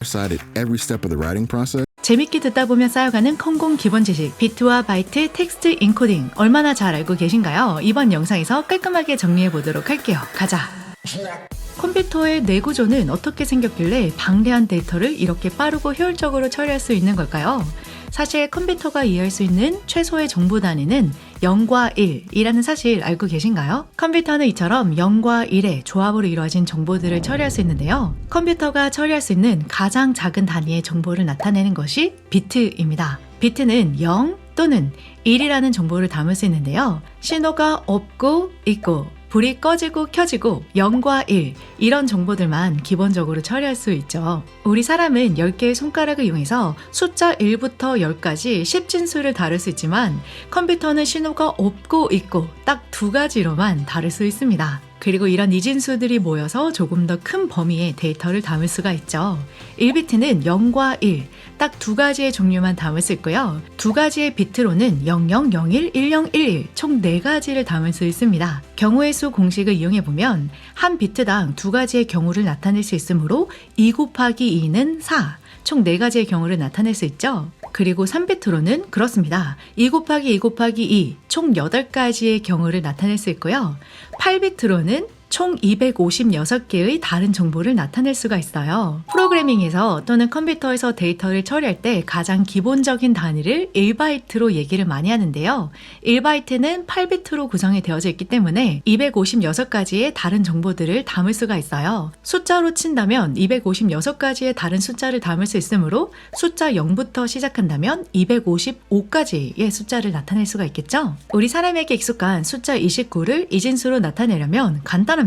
side at every step of the writing process. 재밌게 듣다 보면 쌓여가는 컴공 기본 지식, 비트와 바이트, 텍스트 인코딩 얼마나 잘 알고 계신가요? 이번 영상에서 깔끔하게 정리해 보도록 할게요. 가자! 컴퓨터의 뇌구조는 어떻게 생겼길래 방대한 데이터를 이렇게 빠르고 효율적으로 처리할 수 있는 걸까요? 사실 컴퓨터가 이해할 수 있는 최소의 정보 단위는 0과 1이라는 사실 알고 계신가요? 컴퓨터는 이처럼 0과 1의 조합으로 이루어진 정보들을 처리할 수 있는데요. 컴퓨터가 처리할 수 있는 가장 작은 단위의 정보를 나타내는 것이 비트입니다. 비트는 0 또는 1이라는 정보를 담을 수 있는데요. 신호가 없고 있고 불이 꺼지고 켜지고 0과 1 이런 정보들만 기본적으로 처리할 수 있죠. 우리 사람은 10개의 손가락을 이용해서 숫자 1부터 10까지 10진수를 다룰 수 있지만 컴퓨터는 신호가 없고 있고 딱 두 가지로만 다룰 수 있습니다. 그리고 이런 이진수들이 모여서 조금 더 큰 범위의 데이터를 담을 수가 있죠. 1비트는 0과 1, 딱 두 가지의 종류만 담을 수 있고요. 두 가지의 비트로는 00, 01, 1011, 총 4가지를 담을 수 있습니다. 경우의 수 공식을 이용해보면 한 비트당 두 가지의 경우를 나타낼 수 있으므로 2 곱하기 2는 4, 총 4가지의 경우를 나타낼 수 있죠. 그리고 3비트로는 그렇습니다. 2 곱하기 2 곱하기 2, 총 8가지의 경우를 나타낼 수 있고요. 8비트로는 총 256개의 다른 정보를 나타낼 수가 있어요. 프로그래밍에서 또는 컴퓨터에서 데이터를 처리할 때 가장 기본적인 단위를 1바이트로 얘기를 많이 하는데요. 1바이트는 8비트로 구성이 되어져 있기 때문에 256가지의 다른 정보들을 담을 수가 있어요. 숫자로 친다면 256가지의 다른 숫자를 담을 수 있으므로 숫자 0부터 시작한다면 255가지의 숫자를 나타낼 수가 있겠죠? 우리 사람에게 익숙한 숫자 29를 이진수로 나타내려면 간단합니다.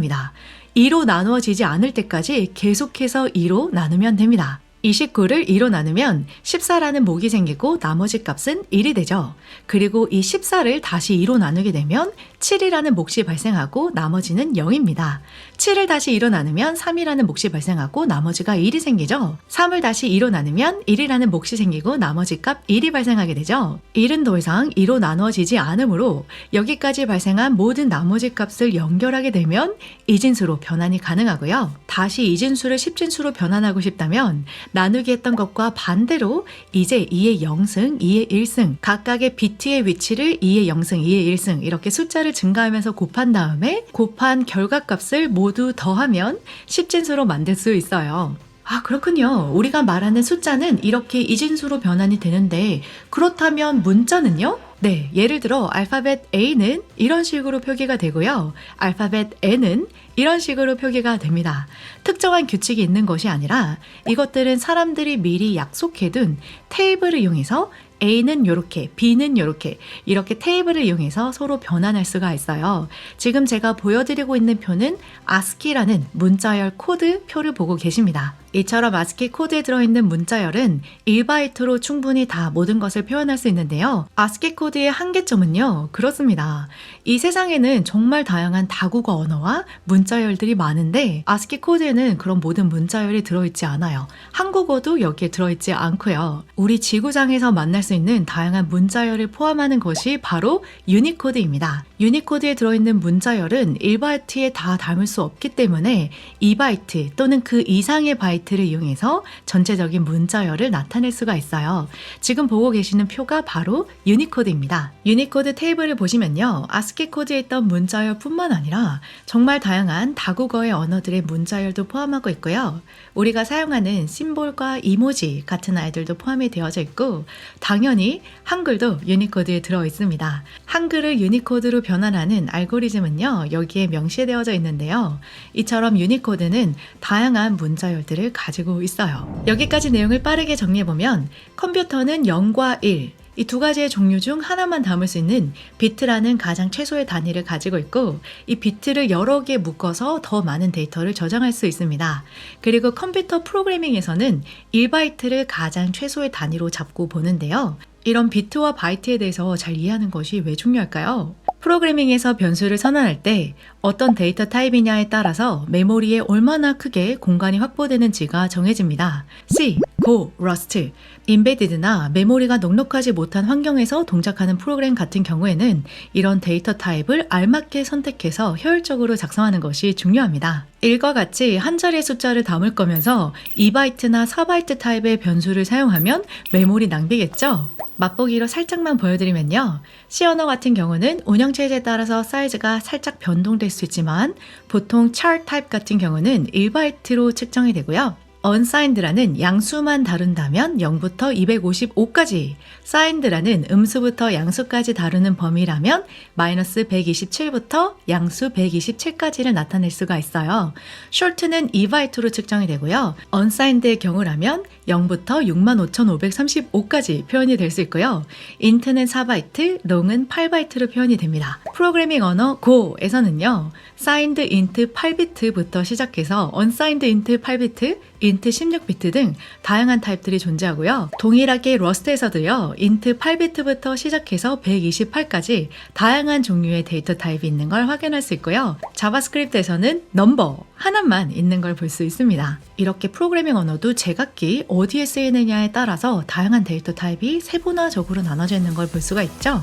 2로 나누어지지 않을 때까지 계속해서 2로 나누면 됩니다. 29를 2로 나누면 14라는 목이 생기고 나머지 값은 1이 되죠. 그리고 이 14를 다시 2로 나누게 되면 7이라는 몫이 발생하고 나머지는 0입니다. 7을 다시 2로 나누면 3이라는 몫이 발생하고 나머지가 1이 생기죠. 3을 다시 2로 나누면 1이라는 몫이 생기고 나머지 값 1이 발생하게 되죠. 1은 더 이상 2로 나누어지지 않으므로 여기까지 발생한 모든 나머지 값을 연결하게 되면 이진수로 변환이 가능하고요. 다시 이진수를 10진수로 변환하고 싶다면 나누기 했던 것과 반대로 이제 2의 0승, 2의 1승 각각의 비트의 위치를 2의 0승, 2의 1승 이렇게 숫자를 증가하면서 곱한 다음에 곱한 결과값을 모두 더하면 10진수로 만들 수 있어요. 아, 그렇군요. 우리가 말하는 숫자는 이렇게 이진수로 변환이 되는데 그렇다면 문자는요? 네, 예를 들어 알파벳 A는 이런 식으로 표기가 되고요. 알파벳 N은 이런 식으로 표기가 됩니다. 특정한 규칙이 있는 것이 아니라 이것들은 사람들이 미리 약속해둔 테이블을 이용해서 A는 이렇게, B는 이렇게 테이블을 이용해서 서로 변환할 수가 있어요. 지금 제가 보여드리고 있는 표는 ASCII라는 문자열 코드 표를 보고 계십니다. 이처럼 ASCII 코드에 들어있는 문자열은 1바이트로 충분히 다 모든 것을 표현할 수 있는데요. ASCII 코드의 한계점은요, 그렇습니다. 이 세상에는 정말 다양한 다국어 언어와 문자열들이 많은데 ASCII 코드에는 그런 모든 문자열이 들어있지 않아요. 한국어도 여기에 들어있지 않고요. 우리 지구상에서 만날 수 있는 다양한 문자열을 포함하는 것이 바로 유니코드입니다. 유니코드에 들어있는 문자열은 1바이트에 다 담을 수 없기 때문에 2바이트 또는 그 이상의 바이트를 이용해서 전체적인 문자열을 나타낼 수가 있어요. 지금 보고 계시는 표가 바로 유니코드입니다. 유니코드 테이블을 보시면요. ASCII 코드에 있던 문자열뿐만 아니라 정말 다양한 다국어의 언어들의 문자열도 포함하고 있고요. 우리가 사용하는 심볼과 이모지 같은 아이들도 포함이 되어져 있고 당연히 한글도 유니코드에 들어 있습니다. 한글을 유니코드로 변환하는 알고리즘은요. 여기에 명시되어져 있는데요. 이처럼 유니코드는 다양한 문자열들을 가지고 있어요. 여기까지 내용을 빠르게 정리해보면 컴퓨터는 0과 1, 이 두 가지의 종류 중 하나만 담을 수 있는 비트라는 가장 최소의 단위를 가지고 있고 이 비트를 여러 개 묶어서 더 많은 데이터를 저장할 수 있습니다. 그리고 컴퓨터 프로그래밍에서는 1바이트를 가장 최소의 단위로 잡고 보는데요. 이런 비트와 바이트에 대해서 잘 이해하는 것이 왜 중요할까요? 프로그래밍에서 변수를 선언할 때 어떤 데이터 타입이냐에 따라서 메모리에 얼마나 크게 공간이 확보되는지가 정해집니다. C, Go, Rust, Embedded나 메모리가 넉넉하지 못한 환경에서 동작하는 프로그램 같은 경우에는 이런 데이터 타입을 알맞게 선택해서 효율적으로 작성하는 것이 중요합니다. 일과 같이 한 자리의 숫자를 담을 거면서 2바이트나 4바이트 타입의 변수를 사용하면 메모리 낭비겠죠? 맛보기로 살짝만 보여드리면요. C 언어 같은 경우는 운영체제에 따라서 사이즈가 살짝 변동될 수 있지만 보통 char 타입 같은 경우는 1바이트로 측정이 되고요. unsigned라는 양수만 다룬다면 0부터 255까지, signed라는 음수부터 양수까지 다루는 범위라면 마이너스 127부터 양수 127까지를 나타낼 수가 있어요. short는 2바이트로 측정이 되고요. unsigned의 경우라면 0부터 65,535까지 표현이 될 수 있고요. int는 4바이트, long은 8바이트로 표현이 됩니다. 프로그래밍 언어 Go에서는요. signed int 8비트부터 시작해서 unsigned int 8비트, int 16비트 등 다양한 타입들이 존재하고요. 동일하게 러스트에서도요. int 8비트부터 시작해서 128까지 다양한 종류의 데이터 타입이 있는 걸 확인할 수 있고요. 자바스크립트에서는 넘버 하나만 있는 걸 볼 수 있습니다. 이렇게 프로그래밍 언어도 제각기 어디에 쓰이느냐에 따라서 다양한 데이터 타입이 세분화적으로 나눠져 있는 걸 볼 수가 있죠.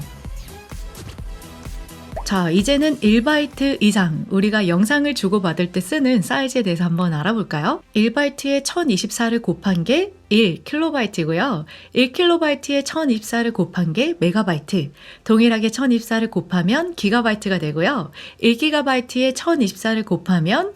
자, 이제는 1바이트 이상 우리가 영상을 주고받을 때 쓰는 사이즈에 대해서 한번 알아볼까요? 1바이트에 1024를 곱한 게 1kB이고요. 1kB에 1024를 곱한 게 메가바이트, 동일하게 1024를 곱하면 기가바이트가 되고요. 1GB에 1024를 곱하면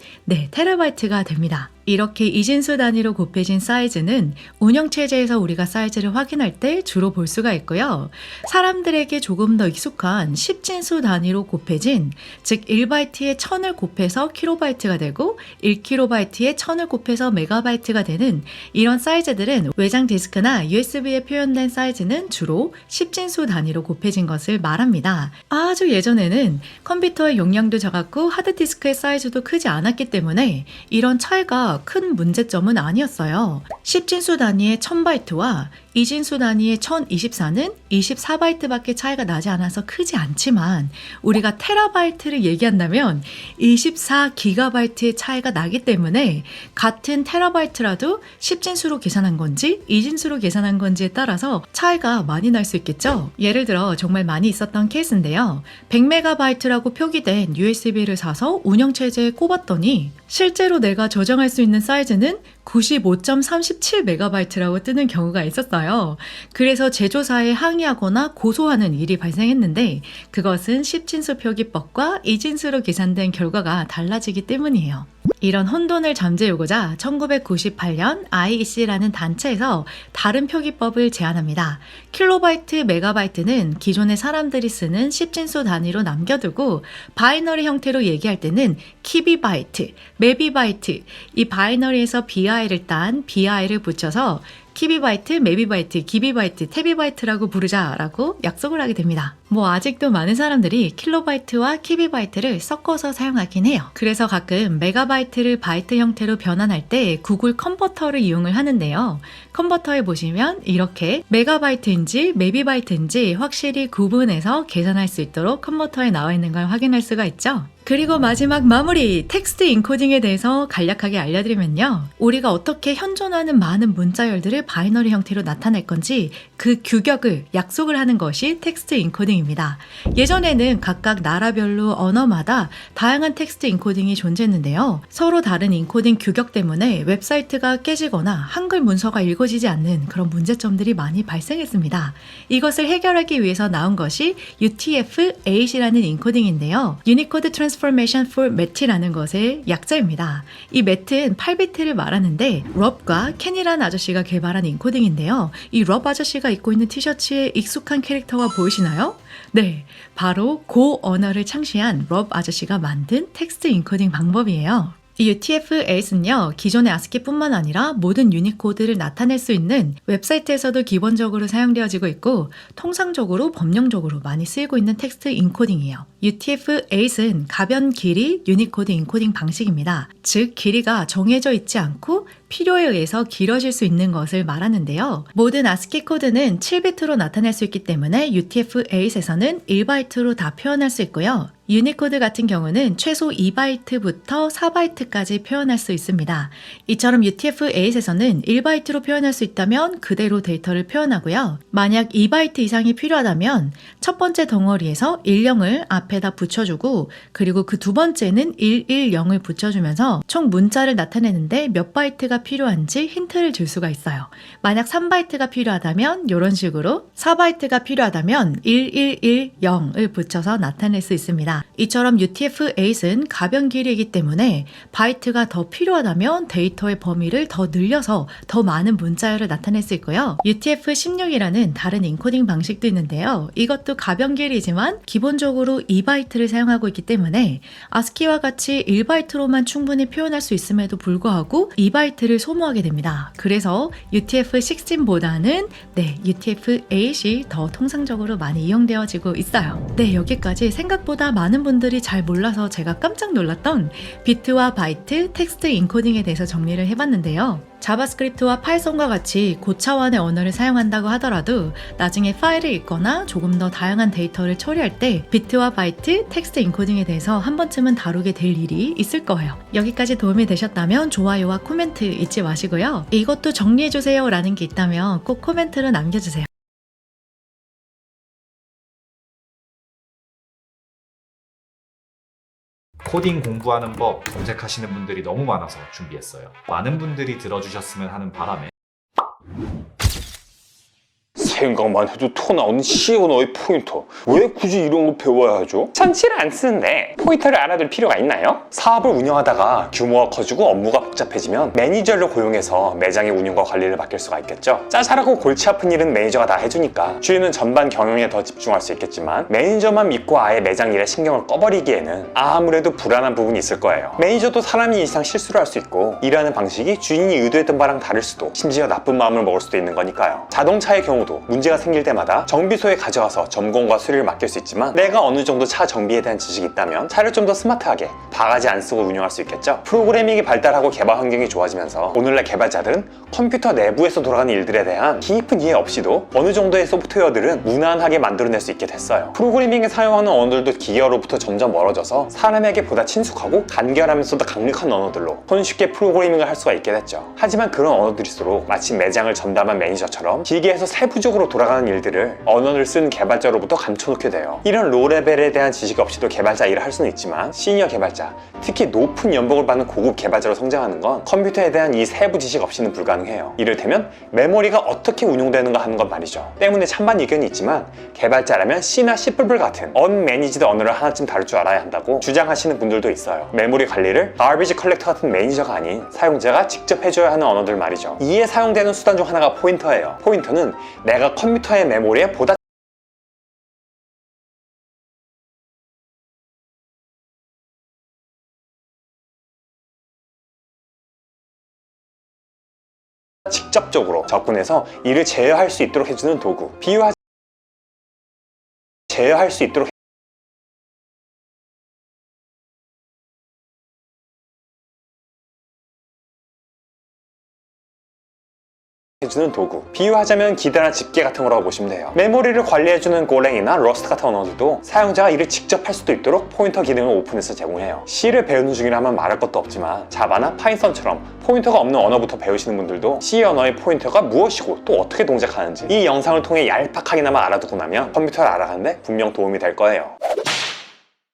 테라바이트가 됩니다. 이렇게 이진수 단위로 곱해진 사이즈는 운영체제에서 우리가 사이즈를 확인할 때 주로 볼 수가 있고요. 사람들에게 조금 더 익숙한 10진수 단위로 곱해진, 즉 1바이트에 1000을 곱해서 킬로바이트가 되고 1kB에 1000을 곱해서 메가바이트가 되는 이런 사이즈들은 외장 디스크나 USB에 표현된 사이즈는 주로 10진수 단위로 곱해진 것을 말합니다. 아주 예전에는 컴퓨터의 용량도 작았고 하드디스크의 사이즈도 크지 않았기 때문에 이런 차이가 큰 문제점은 아니었어요. 10진수 단위의 1000바이트와 2진수 단위의 1024는 24바이트밖에 차이가 나지 않아서 크지 않지만 우리가 테라바이트를 얘기한다면 24기가바이트의 차이가 나기 때문에 같은 테라바이트라도 10진수로 계산한 건지 2진수로 계산한 건지에 따라서 차이가 많이 날 수 있겠죠. 예를 들어 정말 많이 있었던 케이스인데요. 100메가바이트라고 표기된 USB를 사서 운영체제에 꼽았더니 실제로 내가 저장할 수 있는 사이즈는 95.37메가바이트라고 뜨는 경우가 있었어요. 그래서 제조사에 항의하거나 고소하는 일이 발생했는데 그것은 10진수 표기법과 2진수로 계산된 결과가 달라지기 때문이에요. 이런 혼돈을 잠재우고자 1998년 IEC라는 단체에서 다른 표기법을 제안합니다. 킬로바이트, 메가바이트는 기존의 사람들이 쓰는 10진수 단위로 남겨두고 바이너리 형태로 얘기할 때는 키비바이트, 메비바이트, 이 바이너리에서 BI를 딴 BI를 붙여서 키비바이트, 메비바이트, 기비바이트, 테비바이트라고 부르자라고 약속을 하게 됩니다. 아직도 많은 사람들이 킬로바이트와 키비바이트를 섞어서 사용하긴 해요. 그래서 가끔 메가바이트를 바이트 형태로 변환할 때 구글 컨버터를 이용을 하는데요. 컨버터에 보시면 이렇게 메가바이트인지 메비바이트인지 확실히 구분해서 계산할 수 있도록 컨버터에 나와 있는 걸 확인할 수가 있죠. 그리고 마지막 마무리, 텍스트 인코딩에 대해서 간략하게 알려드리면요. 우리가 어떻게 현존하는 많은 문자열들을 바이너리 형태로 나타낼 건지 그 규격을 약속을 하는 것이 텍스트 인코딩입니다. 예전에는 각각 나라별로 언어마다 다양한 텍스트 인코딩이 존재했는데요. 서로 다른 인코딩 규격 때문에 웹사이트가 깨지거나 한글 문서가 읽어지지 않는 그런 문제점들이 많이 발생했습니다. 이것을 해결하기 위해서 나온 것이 UTF-8이라는 인코딩인데요. 유니코드 트랜스포메이션 for MET이라는 것의 약자입니다. 이 MET는 8비트를 말하는데 럽과 켄이라는 아저씨가 개발한 인코딩인데요. 이 럽 아저씨가 입고 있는 티셔츠에 익숙한 캐릭터가 보이시나요? 바로 고 언어를 창시한 럽 아저씨가 만든 텍스트 인코딩 방법이에요. 이 UTF-8은요, 기존의 아스키뿐만 아니라 모든 유니코드를 나타낼 수 있는 웹사이트에서도 기본적으로 사용되어지고 있고 통상적으로 법령적으로 많이 쓰이고 있는 텍스트 인코딩이에요. UTF-8은 가변 길이 유니코드 인코딩 방식입니다. 즉, 길이가 정해져 있지 않고 필요에 의해서 길어질 수 있는 것을 말하는데요. 모든 아스키 코드는 7비트로 나타낼 수 있기 때문에 UTF-8에서는 1바이트로 다 표현할 수 있고요. 유니코드 같은 경우는 최소 2바이트부터 4바이트까지 표현할 수 있습니다. 이처럼 UTF-8에서는 1바이트로 표현할 수 있다면 그대로 데이터를 표현하고요. 만약 2바이트 이상이 필요하다면 첫 번째 덩어리에서 10을 앞에다 붙여주고 그리고 그 두 번째는 110을 붙여주면서 총 문자를 나타내는데 몇 바이트가 필요한지 힌트를 줄 수가 있어요. 만약 3바이트가 필요하다면 이런 식으로 4바이트가 필요하다면 1110을 붙여서 나타낼 수 있습니다. 이처럼 UTF-8은 가변 길이이기 때문에 바이트가 더 필요하다면 데이터의 범위를 더 늘려서 더 많은 문자열을 나타낼 수 있고요. UTF-16이라는 다른 인코딩 방식도 있는데요. 이것도 가변 길이지만 기본적으로 2바이트를 사용하고 있기 때문에 아스키와 같이 1바이트로만 충분히 표현할 수 있음에도 불구하고 2바이트를 소모하게 됩니다. 그래서 UTF-16보다는 UTF-8이 더 통상적으로 많이 이용되어지고 있어요. 여기까지 생각보다 많은 분들이 잘 몰라서 제가 깜짝 놀랐던 비트와 바이트, 텍스트 인코딩에 대해서 정리를 해봤는데요. 자바스크립트와 파이썬과 같이 고차원의 언어를 사용한다고 하더라도 나중에 파일을 읽거나 조금 더 다양한 데이터를 처리할 때 비트와 바이트, 텍스트 인코딩에 대해서 한 번쯤은 다루게 될 일이 있을 거예요. 여기까지 도움이 되셨다면 좋아요와 코멘트 잊지 마시고요. 이것도 정리해주세요 라는 게 있다면 꼭 코멘트로 남겨주세요. 코딩 공부하는 법 검색하시는 분들이 너무 많아서 준비했어요. 많은 분들이 들어주셨으면 하는 바람에 생각만 해도 토 나오는 C 언어의 포인터. 왜 굳이 이런 거 배워야 하죠? 천치를 안 쓰는데 포인터를 알아둘 필요가 있나요? 사업을 운영하다가 규모가 커지고 업무가 복잡해지면 매니저를 고용해서 매장의 운영과 관리를 맡길 수가 있겠죠. 짜잘하고 골치 아픈 일은 매니저가 다 해주니까 주인은 전반 경영에 더 집중할 수 있겠지만 매니저만 믿고 아예 매장 일에 신경을 꺼버리기에는 아무래도 불안한 부분이 있을 거예요. 매니저도 사람이 이상 실수를 할 수 있고 일하는 방식이 주인이 의도했던 바랑 다를 수도, 심지어 나쁜 마음을 먹을 수도 있는 거니까요. 자동차의 경우도 문제가 생길 때마다 정비소에 가져가서 점검과 수리를 맡길 수 있지만 내가 어느 정도 차 정비에 대한 지식이 있다면 차를 좀 더 스마트하게 바가지 안 쓰고 운영할 수 있겠죠. 프로그래밍이 발달하고 개발 환경이 좋아지면서 오늘날 개발자들은 컴퓨터 내부에서 돌아가는 일들에 대한 깊은 이해 없이도 어느 정도의 소프트웨어들은 무난하게 만들어낼 수 있게 됐어요. 프로그래밍에 사용하는 언어들도 기계어로부터 점점 멀어져서 사람에게 보다 친숙하고 간결하면서도 강력한 언어들로 손쉽게 프로그래밍을 할 수가 있게 됐죠. 하지만 그런 언어들일수록 마치 매장을 전담한 매니저처럼 기계에서 세부적으로 돌아가는 일들을 언어를 쓴 개발자로부터 감춰놓게 돼요. 이런 로레벨에 대한 지식 없이도 개발자 일을 할 수는 있지만 시니어 개발자, 특히 높은 연봉을 받는 고급 개발자로 성장하는 건 컴퓨터에 대한 이 세부 지식 없이는 불가능해요. 이를테면 메모리가 어떻게 운용되는가 하는 것 말이죠. 때문에 찬반 의견이 있지만 개발자라면 C나 C++ 같은 언매니지드 언어를 하나쯤 다룰 줄 알아야 한다고 주장하시는 분들도 있어요. 메모리 관리를 garbage collector 같은 매니저가 아닌 사용자가 직접 해줘야 하는 언어들 말이죠. 이에 사용되는 수단 중 하나가 포인터예요. 포인터는 내가 컴퓨터의 메모리에 보다 직접적으로 접근해서 이를 제어할 수 있도록 해주는 도구. 제어할 수 있도록 해주는 도구. 비유하자면 기대나 집게 같은 거라고 보시면 돼요. 메모리를 관리해주는 고랭이나 러스트 같은 언어들도 사용자가 이를 직접 할 수도 있도록 포인터 기능을 오픈해서 제공해요. C를 배우는 중이라면 말할 것도 없지만 자바나 파이썬처럼 포인터가 없는 언어부터 배우시는 분들도 C 언어의 포인터가 무엇이고 또 어떻게 동작하는지 이 영상을 통해 얄팍하게나마 알아두고 나면 컴퓨터를 알아가는데 분명 도움이 될 거예요.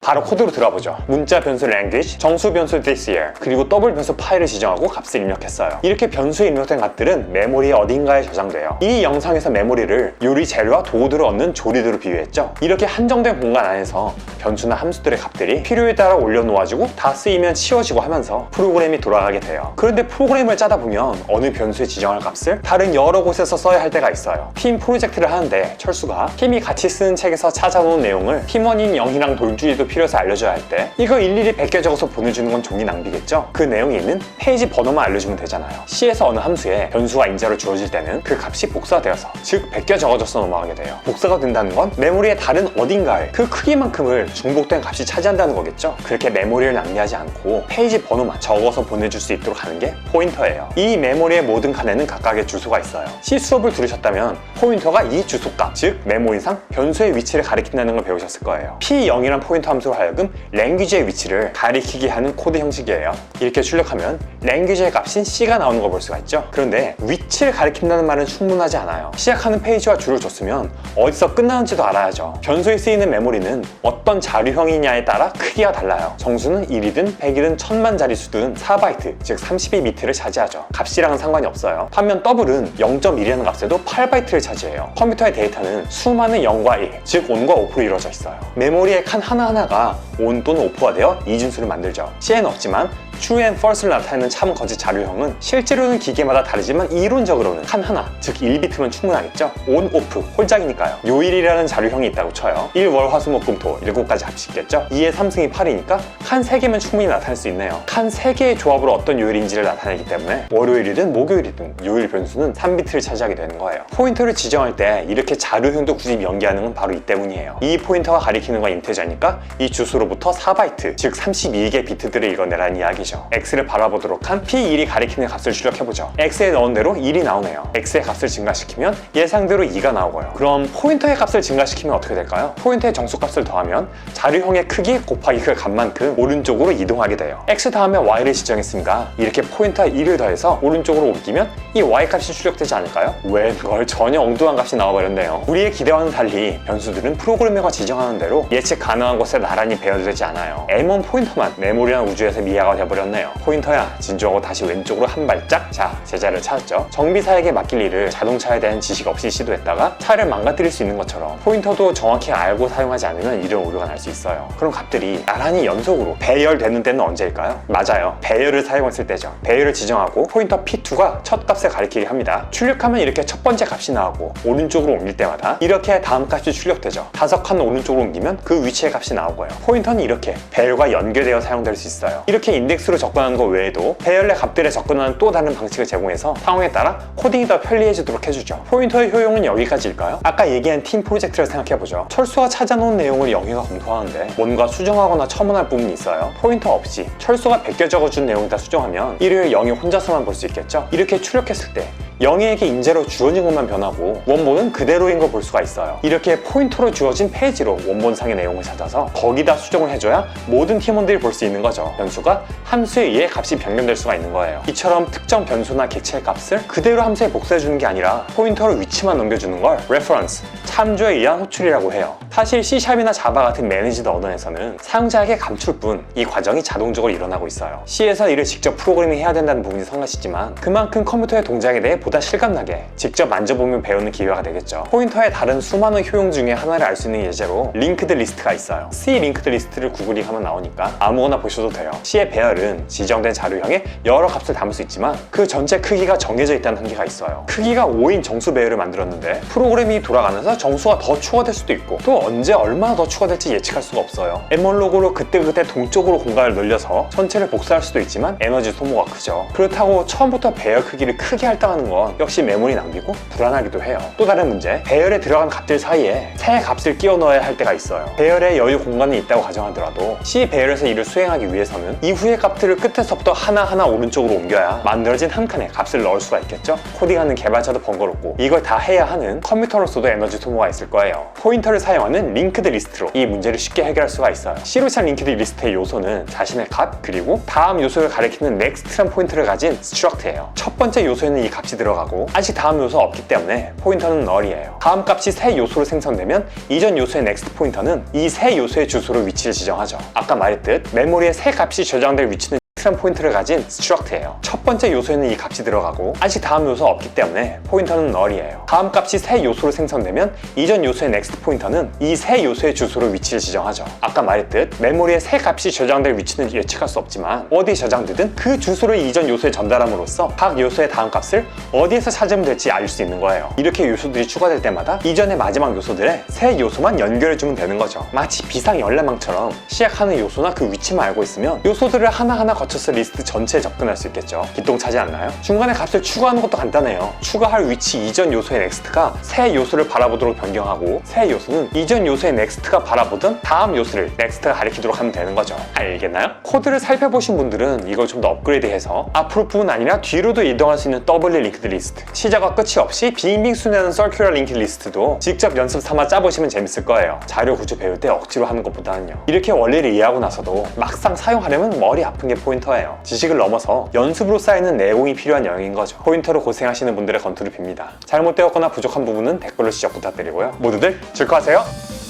바로 코드로 들어보죠. 문자 변수 language, 정수 변수 this year, 그리고 더블 변수 파일을 지정하고 값을 입력했어요. 이렇게 변수에 입력된 값들은 메모리 어딘가에 저장돼요. 이 영상에서 메모리를 요리 재료와 도구들을 얻는 조리도로 비유했죠. 이렇게 한정된 공간 안에서 변수나 함수들의 값들이 필요에 따라 올려놓아지고 다 쓰이면 치워지고 하면서 프로그램이 돌아가게 돼요. 그런데 프로그램을 짜다 보면 어느 변수에 지정할 값을 다른 여러 곳에서 써야 할 때가 있어요. 팀 프로젝트를 하는데 철수가 팀이 같이 쓰는 책에서 찾아놓은 내용을 팀원인 영희랑 돌주이도 필요해서 알려줘야 할 때 이거 일일이 베껴 적어서 보내주는 건 종이 낭비겠죠? 그 내용이 있는 페이지 번호만 알려주면 되잖아요. C에서 어느 함수에 변수가 인자로 주어질 때는 그 값이 복사되어서 즉 베껴 적어져서 넘어가게 돼요. 복사가 된다는 건 메모리의 다른 어딘가에 그 크기만큼을 중복된 값이 차지한다는 거겠죠? 그렇게 메모리를 낭비하지 않고 페이지 번호만 적어서 보내줄 수 있도록 하는 게 포인터예요. 이 메모리의 모든 칸에는 각각의 주소가 있어요. C 수업을 들으셨다면 포인터가 이 주소값, 즉 메모리상 변수의 위치를 가리킨다는 걸 배우셨을 거예요. P0이란 포인터 함수로 하여금 랭귀지의 위치를 가리키게 하는 코드 형식이에요. 이렇게 출력하면 랭귀지의 값인 C가 나오는 걸 볼 수가 있죠. 그런데 위치를 가리킨다는 말은 충분하지 않아요. 시작하는 페이지와 줄을 줬으면 어디서 끝나는지도 알아야죠. 변수에 쓰이는 메모리는 어떤 자료형이냐에 따라 크기가 달라요. 정수는 1이든 100이든 1000만 자릿수든 4바이트, 즉 32비트를 차지하죠. 값이랑은 상관이 없어요. 반면 더블은 0.1이라는 값에도 8바이트를 차지해요. 컴퓨터의 데이터는 수많은 0과 1, 즉 on과 off로 이루어져 있어요. 메모리의 칸 하나하나가 on 또는 off가 되어 이진수를 만들죠. C에는 없지만 true and false를 나타내는 참 거짓 자료형은 실제로는 기계마다 다르지만 이론적으로는 칸 하나, 즉 1비트면 충분하겠죠? on, off, 홀짝이니까요. 요일이라는 자료형이 있다고 쳐요. 1, 월, 화, 수, 목, 금, 토 7가지 합식겠죠? 2에 3승이 8이니까 칸 3개면 충분히 나타낼 수 있네요. 칸 3개의 조합으로 어떤 요일인지를 나타내기 때문에 월요일이든 목요일이든 요일 변수는 3비트를 차지하게 되는 거예요. 포인터를 지정할 때 이렇게 자료형도 굳이 연기하는 건 바로 이 때문이에요. 이 포인터가 가리키는 건 인테저니까 이 주소로부터 4바이트, 즉 32개의 비트들을 읽어내라는 이야기죠. x를 바라보도록 한 p1이 가리키는 값을 출력해보죠. x에 넣은 대로 1이 나오네요. x의 값을 증가시키면 예상대로 2가 나오고요. 그럼 포인터의 값을 증가시키면 어떻게 될까요? 포인터의 정수값을 더하면 자료형의 크기 곱하기 그 값만큼 오른쪽으로 이동하게 돼요. x 다음에 y를 지정했으니까 이렇게 포인터 1을 더해서 오른쪽으로 옮기면 이 y값이 출력되지 않을까요? 왜 그걸 전혀 엉뚱한 값이 나와버렸네요. 우리의 기대와는 달리 변수들은 프로그래머가 지정하는 대로 예측 가능한 곳에 나란히 배열되지 않아요. M1 포인터만 메모리나 우주에서 미화가 되어버렸네요. 포인터야, 진정하고 다시 왼쪽으로 한 발짝. 자, 제자를 찾았죠. 정비사에게 맡길 일을 자동차에 대한 지식 없이 시도했다가 차를 망가뜨릴 수 있는 것처럼 포인터도 정확히 알고 사용하지 않으면 이런 오류가 날 수 있어요. 그럼 값들이 나란히 연속으로 배열되는 때는 언제일까요? 맞아요, 배열을 사용했을 때죠. 배열을 지정하고 포인터 P2가 첫 값을 가리키게 합니다. 출력하면 이렇게 첫 번째 값이 나오고 오른쪽으로 옮길 때마다 이렇게 다음 값이 출력되죠. 5칸 오른쪽으로 옮기면 그 위치의 값이 나오고요. 포인터는 이렇게 배열과 연결되어 사용될 수 있어요. 이렇게 인덱스로 접근하는 것 외에도 배열의 값들에 접근하는 또 다른 방식을 제공해서 상황에 따라 코딩이 더 편리해지도록 해주죠. 포인터의 효용은 여기까지일까요? 아까 얘기한 팀 프로젝트를 생각해보죠. 철수가 찾아놓은 내용을 영희가 검토하는데 뭔가 수정하거나 첨언할 부분이 있어요. 포인터 없이 철수가 베껴 적어준 내용이다 수정하면 이를 영희 혼자서만 볼 수 있겠죠? 이렇게 출력했을 때 영희에게 인재로 주어진 것만 변하고 원본은 그대로인 걸 볼 수가 있어요. 이렇게 포인터로 주어진 페이지로 원본상의 내용을 찾아서 거기다 수정을 해줘야 모든 팀원들이 볼 수 있는 거죠. 변수가 함수에 의해 값이 변경될 수가 있는 거예요. 이처럼 특정 변수나 객체의 값을 그대로 함수에 복사해주는 게 아니라 포인터로 위치만 넘겨주는 걸 reference, 참조에 의한 호출이라고 해요. 사실 C#이나 자바 같은 매니지드 언어에서는 사용자에게 감출 뿐 이 과정이 자동적으로 일어나고 있어요. C에서 이를 직접 프로그래밍 해야 된다는 부분이 성가시지만 그만큼 컴퓨터의 동작에 대해 보다 실감나게 직접 만져보면 배우는 기회가 되겠죠. 포인터의 다른 수많은 효용 중에 하나를 알 수 있는 예제로 링크드 리스트가 있어요. C 링크드 리스트를 구글링하면 나오니까 아무거나 보셔도 돼요. C의 배열은 지정된 자료형에 여러 값을 담을 수 있지만 그 전체 크기가 정해져 있다는 한계가 있어요. 크기가 5인 정수 배열을 만들었는데 프로그램이 돌아가면서 정수가 더 추가될 수도 있고 또 언제 얼마나 더 추가될지 예측할 수가 없어요. M1 로그로 그때그때 동쪽으로 공간을 늘려서 전체를 복사할 수도 있지만 에너지 소모가 크죠. 그렇다고 처음부터 배열 크기를 크게 할당하는 건 역시 메모리 낭비고 불안하기도 해요. 또 다른 문제, 배열에 들어간 값들 사이에 새 값을 끼워 넣어야 할 때가 있어요. 배열에 여유 공간이 있다고 가정하더라도 C 배열에서 이를 수행하기 위해서는 이후의 값들을 끝에서부터 하나하나 오른쪽으로 옮겨야 만들어진 한 칸에 값을 넣을 수가 있겠죠? 코딩하는 개발자도 번거롭고 이걸 다 해야 하는 컴퓨터로서도 에너지 소모가 있을 거예요. 포인터를 사용하는 링크드 리스트로 이 문제를 쉽게 해결할 수가 있어요. C로 시작한 링크드 리스트의 요소는 자신의 값 그리고 다음 요소를 가리키는 next란 포인터를 가진 struct예요. 첫 번째 요소에는 이 값이 들어가고 아직 다음 요소가 없기 때문에 포인터는 null이에요. 다음 값이 새 요소로 생성되면 이전 요소의 next 포인터는 이 새 요소의 주소로 위치를 지정하죠. 아까 말했듯 메모리에 새 값이 저장될 위치는 넥스트란 포인터를 가진 스트럭트예요. 첫 번째 요소에는 이 값이 들어가고 아직 다음 요소가 없기 때문에 포인터는 null이에요. 다음 값이 새 요소로 생성되면 이전 요소의 넥스트 포인터는 이 새 요소의 주소로 위치를 지정하죠. 아까 말했듯 메모리에 새 값이 저장될 위치는 예측할 수 없지만 어디에 저장되든 그 주소를 이전 요소에 전달함으로써 각 요소의 다음 값을 어디에서 찾으면 될지 알 수 있는 거예요. 이렇게 요소들이 추가될 때마다 이전의 마지막 요소들에 새 요소만 연결해주면 되는 거죠. 마치 비상 열람망처럼 시작하는 요소나 그 위치만 알고 있으면 요소들을 하나하나 거쳐서 리스트 전체에 접근할 수 있겠죠. 기똥차지 않나요? 중간에 값을 추가하는 것도 간단해요. 추가할 위치 이전 요소의 넥스트가 새 요소를 바라보도록 변경하고 새 요소는 이전 요소의 넥스트가 바라보던 다음 요소를 넥스트가 가리키도록 하면 되는 거죠. 알겠나요? 코드를 살펴보신 분들은 이걸 좀 더 업그레이드해서 앞으로뿐 아니라 뒤로도 이동할 수 있는 더블리 링크드 리스트, 시작과 끝이 없이 빙빙 순회하는 서큘러 링크드 리스트도 직접 연습 삼아 짜보시면 재밌을 거예요. 자료 구조 배울 때 억지로 하는 것보다는요. 이렇게 원리를 이해하고 나서도 막상 사용하려면 머리 아픈 게 포인터예요. 지식을 넘어서 연습으로 쌓이는 내공이 필요한 영역인 거죠. 포인터로 고생하시는 분들의 건투를 빕니다. 잘못되었거나 부족한 부분은 댓글로 지적 부탁드리고요. 모두들 즐거워하세요.